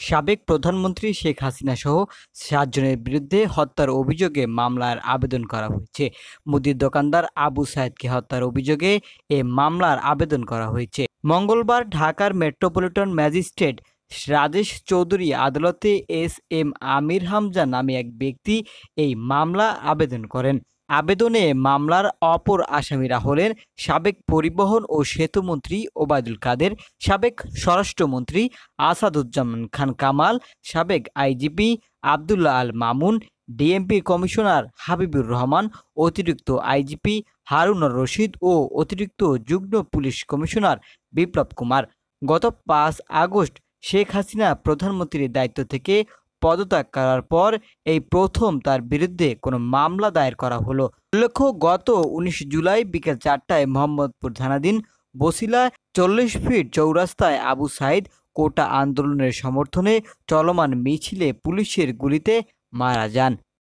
সাবেক প্রধানমন্ত্রী শেখ হাসিনা সহ ৭ জনের বিরুদ্ধে হত্যার অভিযোগে মামলার আবেদন করা হয়েছে। মুদির দোকানদার আবু সায়েদকে হত্যার অভিযোগে এ মামলার আবেদন করা হয়েছে। মঙ্গলবার ঢাকার মেট্রোপলিটন ম্যাজিস্ট্রেট রাজেশ চৌধুরী আদালতে এস এম আমির হামজা নামে এক ব্যক্তি এই মামলা আবেদন করেন। আবেদনে মামলার অপর আসামিরা হলেন সাবেক পরিবহন ও সেতুমন্ত্রী ওবায়দুল কাদের, সাবেক স্বরাষ্ট্রমন্ত্রী আসাদুজ্জামান খান কামাল, সাবেক IGP Abdullah Al Mamun, DMP commissioner Habibur Rahman, অতিরিক্ত আইজিপি হারুনুর রশিদ ও অতিরিক্ত যুগ্ম পুলিশ কমিশনার বিপ্লব কুমার। গত ৫ আগস্ট শেখ হাসিনা প্রধানমন্ত্রীর দায়িত্ব থেকে পদত্যাগ করার পর এই প্রথম তার বিরুদ্ধে কোনো মামলা দায়ের করা হলো। উল্লেখ্য, গত ১৯ জুলাই বিকেল ৪টায় মোহাম্মদপুর থানাধীন বছিলা ৪০ ফিট চৌরাস্তায় আবু সাঈদ কোটা আন্দোলনের সমর্থনে চলমান মিছিলে পুলিশের গুলিতে মারা যান।